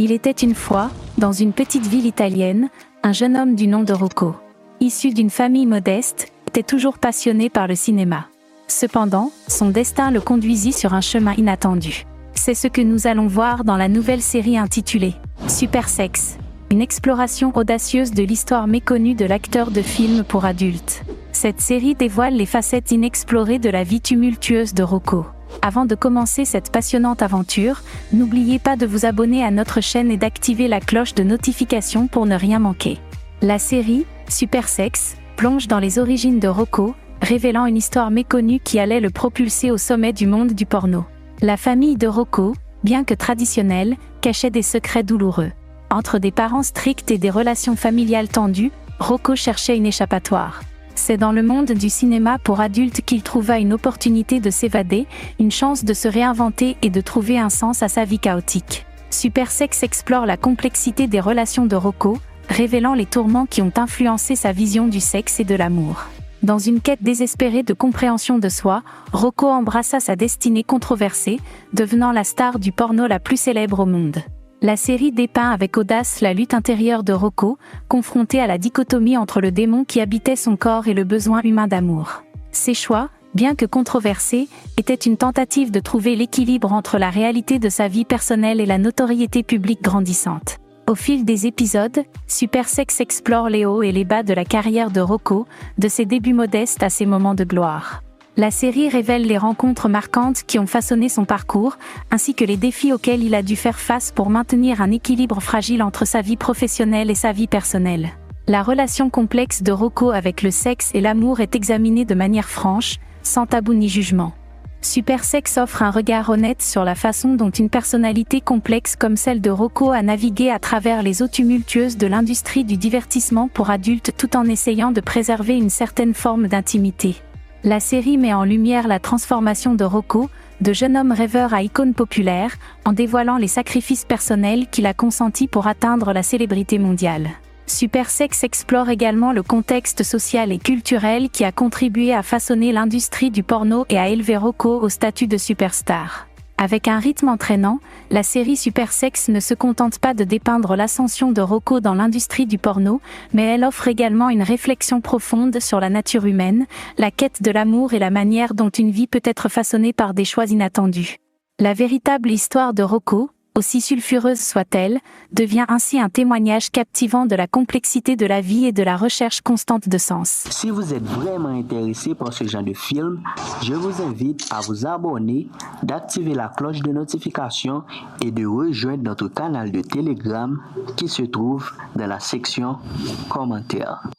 Il était une fois, dans une petite ville italienne, un jeune homme du nom de Rocco. Issu d'une famille modeste, était toujours passionné par le cinéma. Cependant, son destin le conduisit sur un chemin inattendu. C'est ce que nous allons voir dans la nouvelle série intitulée Super Sex, une exploration audacieuse de l'histoire méconnue de l'acteur de film pour adultes. Cette série dévoile les facettes inexplorées de la vie tumultueuse de Rocco. Avant de commencer cette passionnante aventure, n'oubliez pas de vous abonner à notre chaîne et d'activer la cloche de notification pour ne rien manquer. La série, Super Sex, plonge dans les origines de Rocco, révélant une histoire méconnue qui allait le propulser au sommet du monde du porno. La famille de Rocco, bien que traditionnelle, cachait des secrets douloureux. Entre des parents stricts et des relations familiales tendues, Rocco cherchait une échappatoire. C'est dans le monde du cinéma pour adultes qu'il trouva une opportunité de s'évader, une chance de se réinventer et de trouver un sens à sa vie chaotique. Super Sex explore la complexité des relations de Rocco, révélant les tourments qui ont influencé sa vision du sexe et de l'amour. Dans une quête désespérée de compréhension de soi, Rocco embrassa sa destinée controversée, devenant la star du porno la plus célèbre au monde. La série dépeint avec audace la lutte intérieure de Rocco, confronté à la dichotomie entre le démon qui habitait son corps et le besoin humain d'amour. Ses choix, bien que controversés, étaient une tentative de trouver l'équilibre entre la réalité de sa vie personnelle et la notoriété publique grandissante. Au fil des épisodes, Super Sex explore les hauts et les bas de la carrière de Rocco, de ses débuts modestes à ses moments de gloire. La série révèle les rencontres marquantes qui ont façonné son parcours, ainsi que les défis auxquels il a dû faire face pour maintenir un équilibre fragile entre sa vie professionnelle et sa vie personnelle. La relation complexe de Rocco avec le sexe et l'amour est examinée de manière franche, sans tabou ni jugement. Super Sex offre un regard honnête sur la façon dont une personnalité complexe comme celle de Rocco a navigué à travers les eaux tumultueuses de l'industrie du divertissement pour adultes tout en essayant de préserver une certaine forme d'intimité. La série met en lumière la transformation de Rocco, de jeune homme rêveur à icône populaire, en dévoilant les sacrifices personnels qu'il a consentis pour atteindre la célébrité mondiale. Super Sex explore également le contexte social et culturel qui a contribué à façonner l'industrie du porno et à élever Rocco au statut de superstar. Avec un rythme entraînant, la série Super Sex ne se contente pas de dépeindre l'ascension de Rocco dans l'industrie du porno, mais elle offre également une réflexion profonde sur la nature humaine, la quête de l'amour et la manière dont une vie peut être façonnée par des choix inattendus. La véritable histoire de Rocco, aussi sulfureuse soit-elle, devient ainsi un témoignage captivant de la complexité de la vie et de la recherche constante de sens. Si vous êtes vraiment intéressé par ce genre de film, je vous invite à vous abonner, d'activer la cloche de notification et de rejoindre notre canal de Telegram qui se trouve dans la section commentaires.